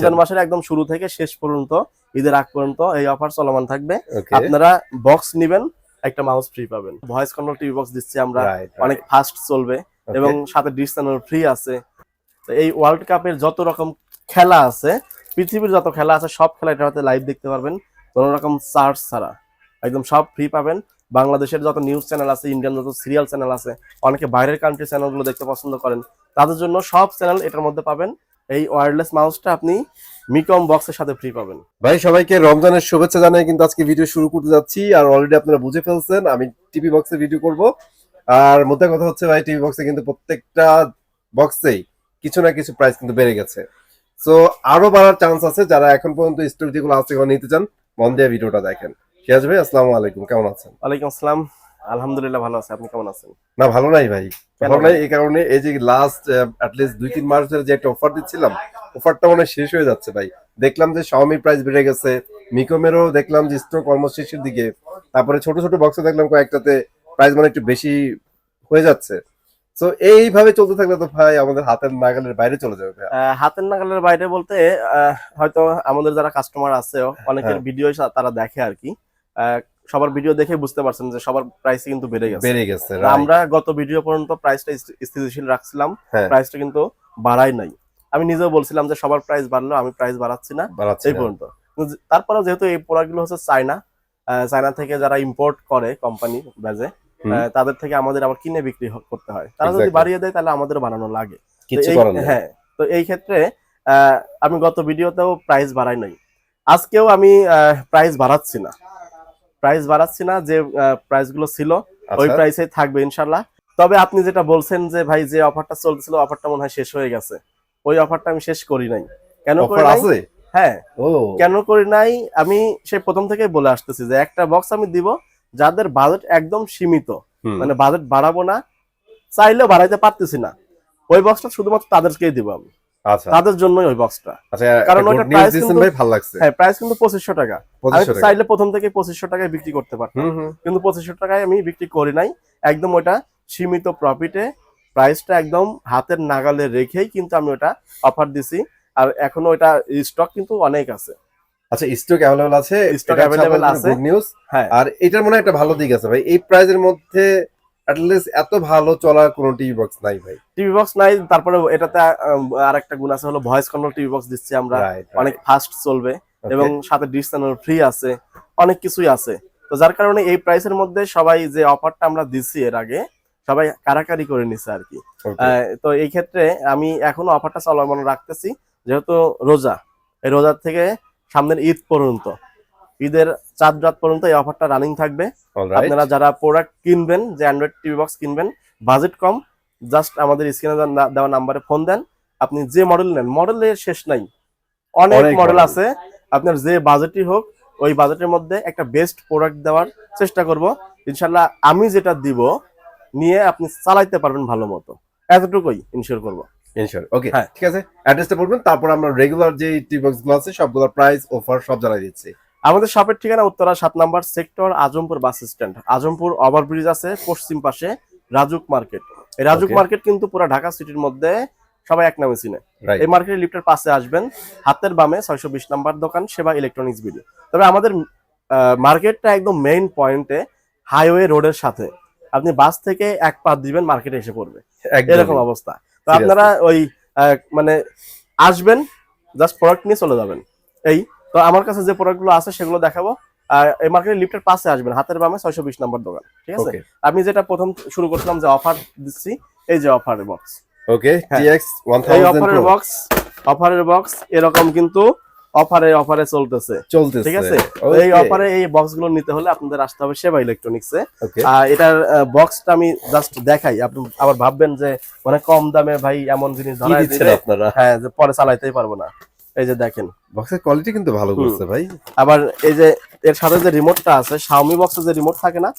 রমজান মাসের একদম শুরু থেকে শেষ পর্যন্ত ঈদের আগ পর্যন্ত এই অফার চলমান থাকবে। আপনারা বক্স নেবেন, একটা মাউস ফ্রি পাবেন। ভয়েস কন্ট্রোল টিভি বক্স দিচ্ছি আমরা, অনেক ফাস্ট চলবে এবং সাথে ডিশ চ্যানেল ফ্রি আছে। তো এই ওয়ার্ল্ড কাপের যত রকম খেলা আছে, পৃথিবীর যত খেলা আছে সব খেলা এটাতে লাইভ দেখতে পারবেন কোনো রকম চার্জ ছাড়া, একদম সব ফ্রি পাবেন। বাংলাদেশের যত নিউজ চ্যানেল আছে, ইন্ডিয়ান যত সিরিয়াল চ্যানেল আছে, অনেকে বাইরের কান্ট্রি চ্যানেলগুলো দেখতে পছন্দ করেন, তাদের জন্য সব চ্যানেল এটার মধ্যে পাবেন। এই ওয়্যারলেস মাউসটা আপনি মিকম বক্সের সাথে ফ্রি পাবেন। ভাই সবাইকে রমজানের শুভেচ্ছা জানাই কিন্তু আজকে ভিডিও শুরু করতে যাচ্ছি। আর অলরেডি আপনারা বুঝে ফেলছেন আমি টিভি বক্সে ভিডিও করব। আর মোদ্দা কথা হচ্ছে ভাই, টিভি বক্সে কিন্তু প্রত্যেকটা বক্সেই কিছু না কিছু প্রাইস কিন্তু বেড়ে গেছে। সো আরো বাড়ার চান্স আছে। যারা এখন পর্যন্ত স্টক যেগুলো আছে ওগুলো নিতে চান, মন দিয়ে ভিডিওটা দেখেন। সিরাজ ভাই আসসালামু আলাইকুম, কেমন আছেন? ওয়ালাইকুম আসসালাম, আলহামদুলিল্লাহ ভালো আছি। আপনি কেমন আছেন? না ভালো নাই ভাই, ভালো নাই এই কারণে এই যে লাস্ট অ্যাটলিস্ট 2-3 মাস ধরে যে একটা অফার দিচ্ছিলাম, অফারটা মানে শেষ হয়ে যাচ্ছে ভাই। দেখলাম যে Xiaomi প্রাইস বেড়ে গেছে, মিকোমেরও দেখলাম যে স্টক অলমোস্ট শেষের দিকে। তারপরে ছোট ছোট বক্সে দেখলাম কয়েকটাতে প্রাইস মানে একটু বেশি হয়ে যাচ্ছে। সো এইভাবে চলতে থাকলে তো ভাই আমাদের হাতের নাগালের বাইরে চলে যাবে ভাই। হাতের নাগালের বাইরে বলতে হয়তো আমাদের যারা কাস্টমার আছে অনেকের ভিডিও তারা দেখে আর কি, সবার ভিডিও দেখে বুঝতে পারছেন যে সবার প্রাইস কিন্তু বেড়ে গেছে। আমরা গত ভিডিও পর্যন্ত প্রাইসটা স্থিতিশীল রাখছিলাম, প্রাইসটা কিন্তু বাড়াই নাই। আমি নিজেও বলছিলাম যে সবার প্রাইস বাড়লো, আমি প্রাইস বাড়াচ্ছি না এই পর্যন্ত। তারপরেও যেহেতু এই প্রোডাক্টগুলো হচ্ছে চায়না থেকে যারা ইম্পোর্ট করে কোম্পানি ব্যাজে, তাদের থেকে আমাদের আবার কিনে বিক্রি করতে হয়। তারা যদি বাড়িয়ে দেয় তাহলে আমাদের বানানো লাগে। হ্যাঁ, তো এই ক্ষেত্রে আমি গত ভিডিওতেও প্রাইস বাড়াই নাই, আজকেও আমি প্রাইস বাড়াচ্ছি না। যে প্রাইস গুলো ছিল ওই প্রাইসে থাকবে ইনশাল্লাহ। তবে আপনি যেটা বলছেন যে ভাই যে অফারটা চলছিল অফারটা মনে হয় শেষ হয়ে গেছে, ওই অফারটা আমি শেষ করি নাই। কেন করি নাই? হ্যাঁ, কেন করি নাই আমি সেই প্রথম থেকেই বলে আসতেছি যে একটা বক্স আমি দিব যাদের বাজেট একদম সীমিত, মানে বাজেট বাড়াবো না, চাইলেও বাড়াইতে পারতেছি না, ওই বক্সটা শুধুমাত্র তাদেরকেই দিব আমি। তাদের জন্যই ওই বক্সটা, কারণ ওইটা প্রাইস কিন্তু ভালো লাগছে। হ্যাঁ, প্রাইস কিন্তু 2500 টাকা। আমি চাইলে প্রথম থেকে 2500 টাকায় বিক্রি করতে পারতাম, কিন্তু 2500 টাকায় আমি বিক্রি করি নাই। একদম ওটা সীমিত প্রফিটে, প্রাইসটা একদম হাতের নাগালে রেখেই কিন্তু আমি ওটা অফার দিছি। আর এখনো ওটা স্টক কিন্তু অনেক আছে। আচ্ছা, স্টক अवेलेबल আছে, স্টক अवेलेबल আছে, গুড নিউজ। হ্যাঁ, আর এটার মনে একটা ভালো দিক আছে ভাই, এই প্রাইসের মধ্যে অ্যাটলিস্ট এত ভালো চলা কোনো টিভি বক্স নাই ভাই, টিভি বক্স নাই। তারপরে এটাতে আরেকটা গুণ আছে হলো ভয়েস কন্ট্রোল টিভি বক্স দিচ্ছি আমরা, অনেক ফাস্ট চলবে এবং সাথে ডিশ চ্যানেল ফ্রি আছে, অনেক কিছুই আছে। তো যার কারণে এই প্রাইসের মধ্যে সবাই যে অফারটা আমরা দিচ্ছি এর আগে সবাই কারাকারি করে নিছে আর কি। তো এই ক্ষেত্রে আমি এখনো অফারটা চলমান রাখতেছি, যেহেতু রোজা, এই রোজার থেকে সামনের ঈদ পর্যন্ত, ঈদের চাঁদ রাত পর্যন্ত এই অফারটা রানিং থাকবে। আপনারা যারা প্রোডাক্ট কিনবেন, যে অ্যান্ড্রয়েড টিভি বক্স কিনবেন, বাজেট কম, জাস্ট আমাদের স্ক্রিনে দেওয়া নাম্বারে ফোন দেন। আপনি যে মডেল নেন, মডেলের শেষ নাই, অনেক মডেল আছে। আপনার যে বাজেটই হোক, ওই বাজেটের মধ্যে একটা বেস্ট প্রোডাক্ট দেওয়ার চেষ্টা করব ইনশাল্লাহ। আমি যেটা দিব নিয়ে আপনি চালাইতে পারবেন ভালো মতো, এতটুকুই ইনশিওর করবো। ওকে, ঠিক আছে, অ্যাড্রেসটা বলবেন, তারপর আমরা রেগুলার যে টিভি বক্স গুলো আছে সবগুলোর প্রাইস অফার সব জানাই দিচ্ছি। আমাদের শপের ঠিকানা উত্তরা 7 নম্বর sector, Azampur bus stand. Azampur overbridge আছে পশ্চিম পাশে রাজুক মার্কেট। এই রাজুক মার্কেট কিন্তু পুরো ঢাকা সিটির মধ্যে সবাই এক নামে চিনে। এই মার্কেটের লিফটের পাশে আসবেন, হাতের বামে 620 নম্বর দোকান সেবা ইলেকট্রনিক্স বিডি। তবে আমাদের মার্কেটটা একদম মেইন পয়েন্টে, হাইওয়ে রোডের সাথে। আপনি বাস থেকে এক পা দিবেন মার্কেটে এসে পড়বে, এরকম অবস্থা। তো আপনারা ওই মানে আসবেন, জাস্ট প্রোডাক্ট নিয়ে চলে যাবেন। এই তো আমার কাছে যে প্রোডাক্টগুলো আছে সেগুলো দেখাবো। এই মার্কেটের লিফটের পাশে আসবেন, হাতের বামে 620 নম্বর দোকান, ঠিক আছে? আমি যেটা প্রথম শুরু করছিলাম যে অফার দিচ্ছি, এই যে অফারের বক্স, ওকে, TX 1000 এই অফারের বক্স এরকম কিন্তু অফারে চলতেছে, ঠিক আছে? এই অফারে এই বক্সগুলো নিতে হলে আপনাদের আসতে হবে সেবা ইলেকট্রনিক্সে। এটার বক্সটা আমি জাস্ট দেখাই, আপনি আবার ভাববেন যে মানে কম দামে ভাই এমন জিনিস ধরায় দিলে আপনারা, হ্যাঁ, যে পরে চালাইতেই পারবো না। এই যে দেখেন, বক্সের কোয়ালিটি কিন্তু ভালো করছে ভাই। আবার এই যে এর সাথে যে রিমোটটা আছে, Xiaomi বক্সের যে রিমোট থাকে না,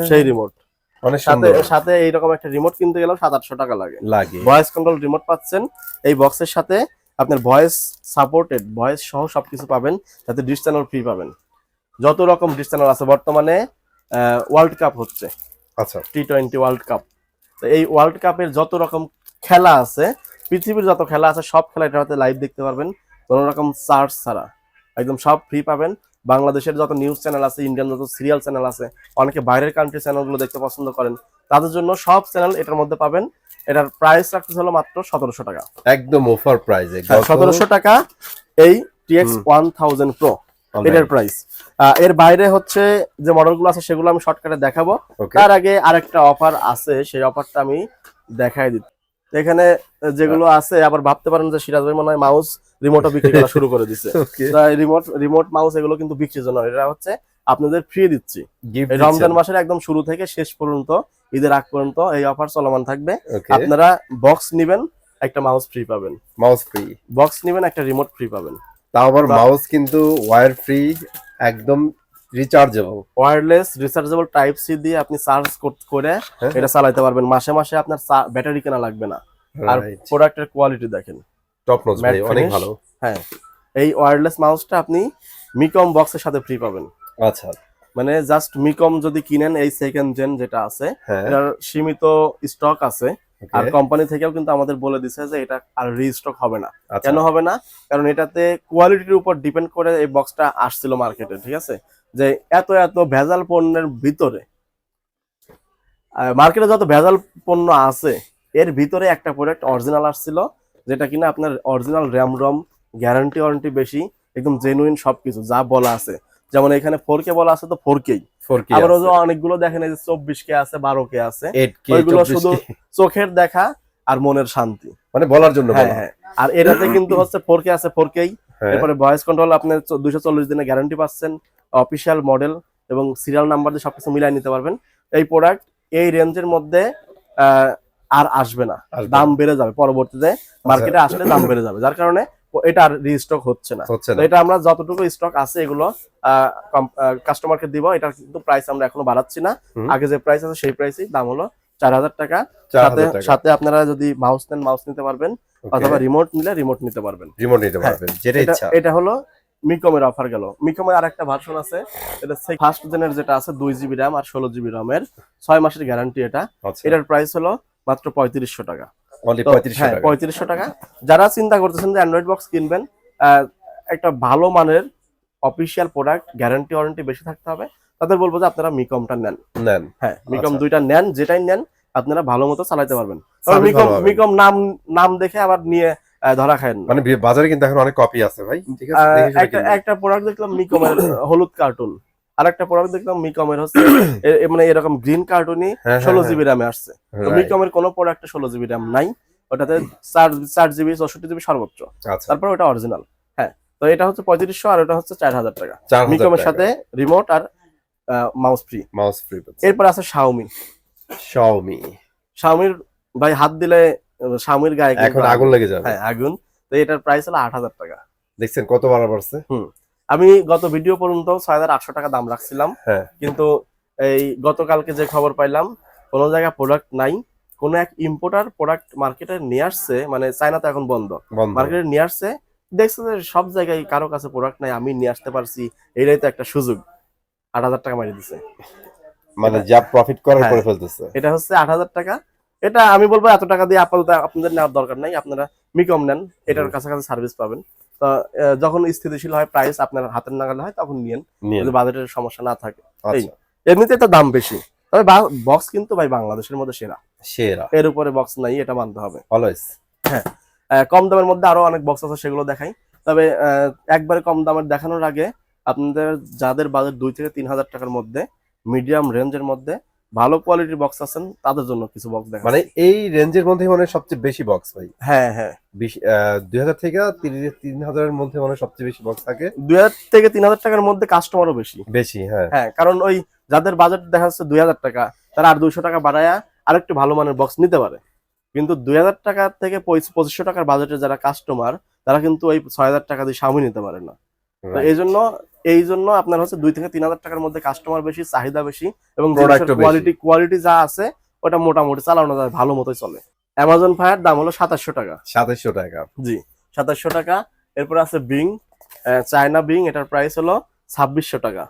সেই রিমোট, অনেক সুন্দর। সাথে এইরকম একটা রিমোট কিনতে গেলেও 700-800 টাকা লাগে। ভয়েস কন্ট্রোল রিমোট পাচ্ছেন এই বক্সের সাথে, আপনার ভয়েস সাপোর্টেড, ভয়েস সহ সবকিছু পাবেন, সাথে ডিশ চ্যানেল ফ্রি পাবেন। যত রকম ডিশ চ্যানেল আছে, বর্তমানে ওয়ার্ল্ড কাপ হচ্ছে, আচ্ছা, T20 ওয়ার্ল্ড কাপ। তো এই ওয়ার্ল্ড কাপের যত রকম খেলা আছে, পৃথিবীর যত খেলা আছে সব খেলা এটাতে লাইভ দেখতে পারবেন কোনো রকম চার্জ ছাড়া একদম সব ফ্রি পাবেন। বাংলাদেশের যত নিউজ চ্যানেল আছে, ইন্ডিয়ান যত সিরিয়াল চ্যানেল আছে, অনেকে বাইরের কান্ট্রি চ্যানেলগুলো দেখতে পছন্দ করেন, তাদের জন্য সব চ্যানেল এটার মধ্যে পাবেন। এটার প্রাইস রাখতেছে হলো মাত্র 1700 টাকা, একদম অফার প্রাইসে 1700 টাকা এই TX 1000 Pro এটার প্রাইস। এর বাইরে হচ্ছে যে মডেলগুলো আছে সেগুলো আমি শর্টকাটে দেখাবো। তার আগে আরেকটা অফার আছে, সেই অফারটা আমি দেখাই দিই। এখানে যেগুলো আছে আবার ভাবতে পারেন যে সিরাজ ভাই মনে হয় মাউস রিমোটও বিক্রি করা শুরু করে দিছে। রিমোট মাউস এগুলো কিন্তু বিক্রির জন্য, এটা হচ্ছে আপনাদের ফ্রি দিচ্ছি। এই রমজান মাসের একদম শুরু থেকে শেষ পর্যন্ত, ঈদের আগ পর্যন্ত এই অফার চলমান থাকবে। আপনারা বক্স নিবেন, একটা মাউস ফ্রি পাবেন। মাউস ফ্রি, বক্স নিবেন, একটা রিমোট ফ্রি পাবেন। তাও আবার মাউস কিন্তু ওয়্যার ফ্রি, একদম rechargeable, wireless rechargeable type C দিয়ে আপনি চার্জ করে এটা চালাতে পারবেন। মাসে মাসে আপনার ব্যাটারি কেনা লাগবে না। আর প্রোডাক্টের কোয়ালিটি দেখেন, টপ নচ ভাই, অনেক ভালো। হ্যাঁ, এই ওয়্যারলেস মাউসটা আপনি মিকম বক্সের সাথে ফ্রি পাবেন। আচ্ছা, মানে জাস্ট মিকম যদি কিনেন, এই সেকেন্ড জেন যেটা আছে এটার সীমিত স্টক আছে। আর কোম্পানি থেকেও কিন্তু আমাদের বলে দিছে যে এটা আর রিস্টক হবে না। কেন হবে না? কারণ এটাতে কোয়ালিটির উপর ডিপেন্ড করে এই বক্সটা আসছিল মার্কেটে, ঠিক আছে? যে এত এত ভেজাল পণ্যের ভিতরে, মার্কেটে যত ভেজাল পণ্য আছে এর ভিতরে একটা প্রোডাক্ট অরিজিনাল আসছিল, যেটা কিনা আপনার original RAM ROM, guarantee warranty বেশি, একদম জেনুইন সবকিছু যা বলা আছে। যেমন এখানে 4K বলা আছে, তো 4K। আবার অনেকগুলো দেখেন এই যে 24K আছে, 12K আছে, ওইগুলো শুধু চোখের দেখা আর মনের শান্তি, মানে বলার জন্য। হ্যাঁ, আর এটাতে কিন্তু হচ্ছে 4K আছে, 4K। এরপরে ভয়েস কন্ট্রোল আপনি 240 দিনের গ্যারান্টি পাচ্ছেন, অফিসিয়াল মডেল এবং সিরিয়াল নাম্বার দিয়ে সবকিছু মিলাই নিতে পারবেন। এই প্রোডাক্ট এই রেঞ্জের মধ্যে আর আসবে না, দাম বেড়ে যাবে পরবর্তীতে, মার্কেটে আসলে দাম বেড়ে যাবে, যার কারণে এটা আর রিস্টক হচ্ছে না। এটা আমরা যতটুকু স্টক আছে এগুলো কাস্টমারকে দিব। এটা কিন্তু প্রাইস আমরা এখনো বাড়াচ্ছি না, আগে যে প্রাইস আছে সেই প্রাইসই, দাম হলো 4000 টাকা। সাথে আপনারা যদি মাউস নেন মাউস নিতে পারবেন, অথবা রিমোট নিলে রিমোট নিতে পারবেন, যেটা ইচ্ছা। এটা হলো মিকমের অফার গেল। মিকমের আরেকটা ভার্সন আছে, এটা ফার্স্ট জেনের যেটা আছে 2GB RAM আর 16GB RAM এর 6 মাসের গ্যারান্টি। এটার প্রাইস হলো মাত্র 3500 টাকা। 3500 টাকা। যারা চিন্তা করতেছেন যে অ্যান্ড্রয়েড বক্স কিনবেন, একটা ভালো মানের অফিসিয়াল প্রোডাক্ট, গ্যারান্টি ওয়ারেন্টি বেশি থাকতে হবে, তাদের বলবো যে আপনারা মিকমটা নেন। হ্যাঁ, মিকম দুইটা নেন, যেটাই নেন আপনারা ভালো মতো চালাতে পারবেন। মিকম নাম দেখে আবার নিয়ে ধরা খায় না, মানে বাজারে কিন্তু এখন অনেক কপি আছে ভাই, ঠিক আছে? একটা প্রোডাক্ট দেখলাম মিকমের হলুদ কার্টুন, আর একটা প্রোডাক্ট দেখলাম মিকমের হচ্ছে মানে এরকম গ্রিন কার্টুনই 16GB RAM আসছে। তো মিকমের কোনো প্রোডাক্টে 16GB RAM নাই, ওটাতে 4GB 64GB সর্বোচ্চ, তারপর ওটা অরিজিনাল। হ্যাঁ, তো এটা হচ্ছে 3500 আর ওটা হচ্ছে 4000 টাকা, মিকমের সাথে রিমোট আর মাউস ফ্রি। এরপর আছে শাওমির ভাই, হাত দিলে শাওমির গায়ে এখন আগুন লেগে যাবে। হ্যাঁ, আগুন। তো এটার প্রাইস হলো 8000 টাকা। দেখছেন কত বাড়ছে? আমি গত ভিডিও পর্যন্ত 6800 টাকা দাম রাখছিলাম, কিন্তু এই গতকালকে যে খবর পাইলাম কোন জায়গায় প্রোডাক্ট নাই, কোন এক ইম্পোর্টার প্রোডাক্ট মার্কেটে নিয়ে আসছে, মানে চায়না তো এখন বন্ধ, মার্কেটে নিয়ে আসছে, দেখছে যে সব জায়গায় কারো কাছে প্রোডাক্ট নাই, আমি নিয়ে আসতে পারছি, এইটাই তো একটা সুযোগ। 8000 টাকা মারি দিছে, মানে যা প্রফিট করার করে ফেলতেছে। এটা হচ্ছে 8000 টাকা। এটা আমি বলবো এত টাকা দিয়ে আপাতত আপনাদের নেওয়ার দরকার নাই, আপনারা মিকম নেন, এটার কাছাকাছি সার্ভিস পাবেন। তো যখন স্থিতিশীল হয়, প্রাইস আপনার হাতের নাগালে হয়, তখন নিয়েন, যদি বাজেটের সমস্যা না থাকে। এমনিতে তো দাম বেশি, তবে বক্স কিন্তু ভাই বাংলাদেশের মধ্যে সেরা, এর উপরে বক্স নাই, এটা মানতে হবে অলওয়েজ। হ্যাঁ, কম দামের মধ্যে আরো অনেক বক্স আছে, সেগুলো দেখাই। তবে একবারে কম দামের দেখানোর আগে আপনাদের যাদের বাজেট 2 থেকে 3000 টাকার মধ্যে, মিডিয়াম রেঞ্জের মধ্যে ভালো কোয়ালিটির বক্স আছেন, তাদের জন্য কিছু বক্স দেখাই। মানে এই রেঞ্জের মধ্যে মানে সবচেয়ে বেশি বক্স ভাই? হ্যাঁ, 2000 থেকে 3000 এর মধ্যে মানে সবচেয়ে বেশি বক্স থাকে। 2000 থেকে 3000 টাকার মধ্যে কাস্টমারও বেশি। হ্যাঁ, কারণ ওই যাদের বাজেট দেখা যাচ্ছে 2000 টাকা, তারা আর 200 টাকা বাড়ায়া আরেকটু ভালো মানের বক্স নিতে পারে। কিন্তু 2000 টাকা থেকে 2500 টাকার বাজেটের যারা কাস্টমার, তারা কিন্তু ওই 6000 টাকা দিয়ে Xiaomi নিতে পারে না। তো এই জন্য আপনার হচ্ছে 2 থেকে 3000 টাকার মধ্যে কাস্টমার বেশি, চাহিদা বেশি, এবং কোয়ালিটি যা আছে ওটা মোটামুটি চালানো যায়, ভালো মতোই চলে। অ্যামাজন ফায়ার দাম হলো 2700 টাকা। 2700 টাকা, জি 2700 টাকা। এরপর আছে বিং, চায়না বিং, এটার প্রাইস হলো 2600 টাকা।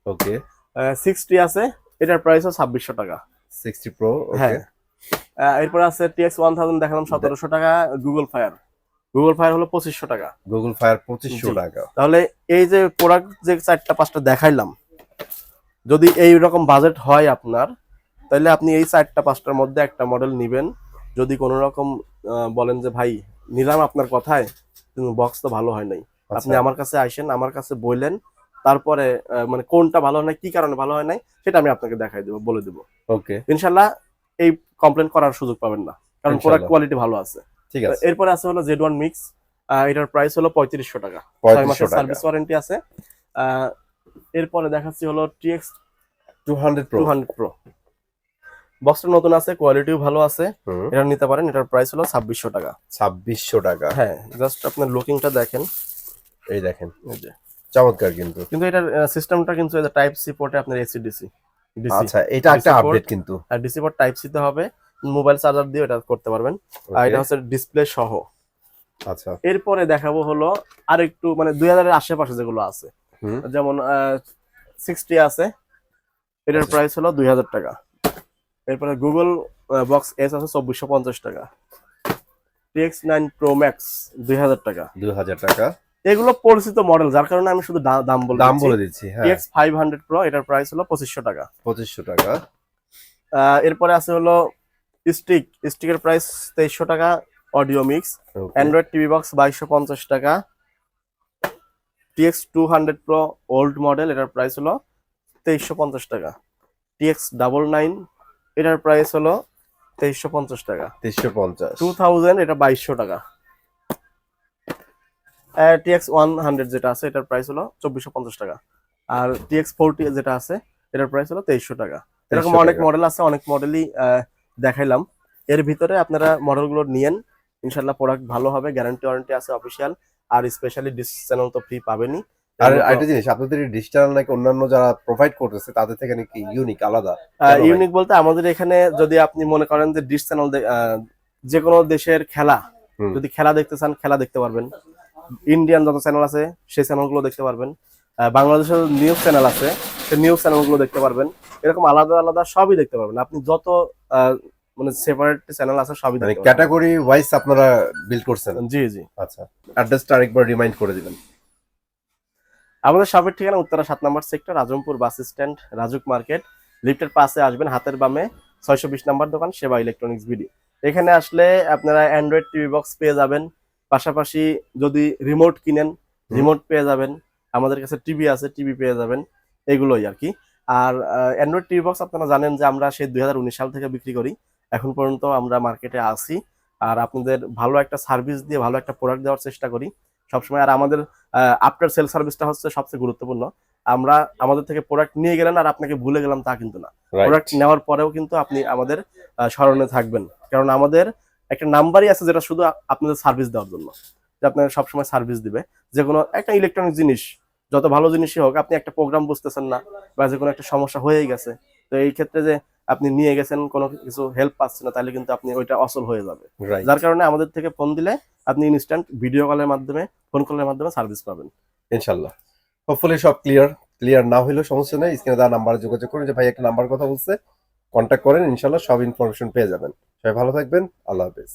ওকে। 60 আছে, এটার প্রাইস হলো 2600 টাকা। 60 প্রো, হ্যাঁ। এরপর আছে TX 1000 দেখালাম 1700 টাকা। গুগল ফায়ার গুগল ফায়ার হলো 2500 টাকা। গুগল ফায়ার 2500 জি। টাকা। তাহলে এই যে প্রোডাক্ট যে 4টা 5টা দেখাইলাম, যদি এই রকম বাজেট হয় আপনার, তাহলে আপনি এই 4টা 5টার মধ্যে একটা মডেল নিবেন। যদি কোনো রকম বলেন যে ভাই নিলাম আপনার কথায়, কিন্তু বক্স তো ভালো হয় নাই, আপনি আচ্ছা আমার কাছে আইসেন, আমার কাছে বললেন, তারপরে মানে কোনটা ভালো হয় নাই, কি কারণে ভালো হয় নাই, সেটা আমি আপনাকে দেখাই দেবো, বলে দেবো। ওকে ইনশাল্লাহ এই কমপ্লেন করার সুযোগ পাবেন না, কারণ প্রোডাক্ট ইনশাআল্লাহ কোয়ালিটি ভালো আছে। ঠিক তো আছে। এরপরে আছে হলো Z1 মিক্স, এটার প্রাইস হলো 3500 টাকা, 6 মাসের 3500 টাকা। সার্ভিস ওয়ারেন্টি আছে। আহ, এরপরে দেখাচ্ছি হলো TX 200 প্রো। 200 প্রো, বক্সটা নতুন আছে, কোয়ালিটিও ভালো আছে, হুম এটা নিতে পারেন। এটার প্রাইস হলো 2600 টাকা। 2600 টাকা। হ্যাঁ, জাস্ট আপনার লুকিংটা দেখেন, এই দেখেন এই যে। চমৎকার কিন্তু। কিন্তু এটার সিস্টেমটা কিন্তু টাইপ সি পোর্টে আপনার এসি ডিসি ডিসি আচ্ছা এটা একটা DC আপডেট কিন্তু। আর ডিসি পোর্ট টাইপ সি তে হবে, মোবাইল চার্জার দিয়ে এটা করতে পারবেন। আর Okay, এটা হচ্ছে ডিসপ্লে সহ। আচ্ছা এরপরে দেখাবো হলো আর একটু মানে 2000 এর আশেপাশে যেগুলো আছে, হুম যেমন 60 আছে, এটার প্রাইস হলো 2000 টাকা। এরপরে গুগল বক্স এস আছে 2450 টাকা। TX9 প্রো ম্যাক্স 2000 টাকা। 2000 টাকা। এগুলো পরিচিত মডেল, যার কারণে আমি শুধু দাম বলে দাম দিচ্ছি। বলে দিচ্ছি হ্যাঁ। TX500 প্রো, এটার প্রাইস হলো 2500 টাকা। 2500 টাকা। এরপরে আছে হলো স্টিকের প্রাইস 2300 টাকা। Audio mix Okay, Android TV box 2250 টাকা। TX200 প্রো ওল্ড মডেল, এটার প্রাইস হলো 2350 টাকা। TX99 এটার প্রাইস হলো 2350 টাকা। 350। 2000 এটা 2200 টাকা। TX100 যেটা আছে, এটার প্রাইস হলো 2450 টাকা। আর TX40 যেটা আছে, এটার প্রাইস হলো 2300 টাকা। এরকম 2300 অনেক টাকা। মডেল আছে, অনেক মডেলই দেখাইলাম। এর ভিতরে আপনারা মডেলগুলো নিয়েন, ইনশাল্লাহ প্রোডাক্ট ভালো হবে, গ্যারান্টি ওয়ারেন্টি আছে অফিসিয়াল। আর স্পেশালি ডিস চ্যানেল তো ফ্রি পাবেনই। আর এগুলো তো আরেকটা জিনিস, আপনাদের ডিজিটাল নাকি অন্যান্য যারা প্রোভাইড করতেছে তাদের থেকে নাকি ইউনিক আলাদা কেন ভাই? ইউনিক বলতে আমাদের এখানে যদি আপনি মনে করেন যে ডিশ চ্যানেল, যে কোনো দেশের খেলা, হুম, যদি খেলা দেখতে চান খেলা দেখতে পারবেন। ইন্ডিয়ান যত চ্যানেল আছে সেই চ্যানেলগুলো দেখতে পারবেন। বাংলাদেশের নিউজ চ্যানেল আছে, সেই নিউজ চ্যানেলগুলো দেখতে পারবেন। এরকম আলাদা আলাদা সবই দেখতে পারবেন। আপনি যত আহ, মানে সেপারেট চ্যানেল আছে সবই মানে দেখতে পারবেন। ক্যাটাগরি ওয়াইজ আপনারা বিল্ড করছেন। জি জি। আচ্ছা অ্যাড্রেসটা আরেকবার রিমাইন্ড করে দিবেন। আমাদের শপের ঠিকানা উত্তরা 7 নম্বর sector, Azampur bus stand, Rajuk market. লিফটের পাশে আসবেন, হাতের বামে 620 নম্বর দোকান, সেবা ইলেকট্রনিক্স বিডি। এখানে আসলে আপনারা অ্যান্ড্রয়েড টিভি বক্স পেয়ে যাবেন, পাশাপাশি যদি রিমোট কিনেন রিমোট পেয়ে যাবেন। আমাদের কাছে টিভি আছে, টিভি পেয়ে যাবেন। এগুলোই আর কি। আর অ্যান্ড্রয়েড টিভি বক্স আপনারা জানেন যে আমরা সেই 2019 সাল থেকে বিক্রি করি, এখন পর্যন্ত আমরা মার্কেটে আছি। আর আপনাদের ভালো একটা সার্ভিস দিয়ে ভালো একটা প্রোডাক্ট দেওয়ার চেষ্টা করি সবসময়। আর আমাদের আফটার সেল সার্ভিসটা হচ্ছে সবচেয়ে গুরুত্বপূর্ণ। আমরা আমাদের থেকে প্রোডাক্ট নিয়ে গেলেন আর আপনাকে ভুলে গেলাম তা কিন্তু না, প্রোডাক্ট রাইট নেওয়ার পরেও কিন্তু আপনি আমাদের স্মরণে থাকবেন, কারণ আমাদের একটা নাম্বারই আছে যেটা শুধু আপনাদের সার্ভিস দেওয়ার জন্য, যে আপনার সবসময় সার্ভিস দিবে। যে কোনো একটা ইলেকট্রনিক জিনিস, যত ভালো জিনিসই হোক, আপনি একটা প্রোগ্রাম বুঝতেছেন না বা যে কোনো একটা সমস্যা হয়েই গেছে, তো এই ক্ষেত্রে যে আপনি নিয়ে গেছেন কোনো কিছু হেল্প পাচ্ছেন না, তাহলে কিন্তু আপনি ওইটা অসল হয়ে যাবে। রাইট যার কারণে আমাদের থেকে ফোন দিলে আপনি ইনস্ট্যান্ট ভিডিও কলের মাধ্যমে, ফোন কলের মাধ্যমে সার্ভিস পাবেন। ইনশাআল্লাহ। হোপফুলি সব ক্লিয়ার না হলেও সমস্যা নেই, স্ক্রিনে দেওয়া নাম্বারে যোগাযোগ করুন, যে ভাই একটা নাম্বার কথা বলছে, কন্ট্যাক্ট করেন, ইনশাআল্লাহ সব ইনফরমেশন পেয়ে যাবেন। সবাই ভালো থাকবেন, আল্লাহ হাফেজ।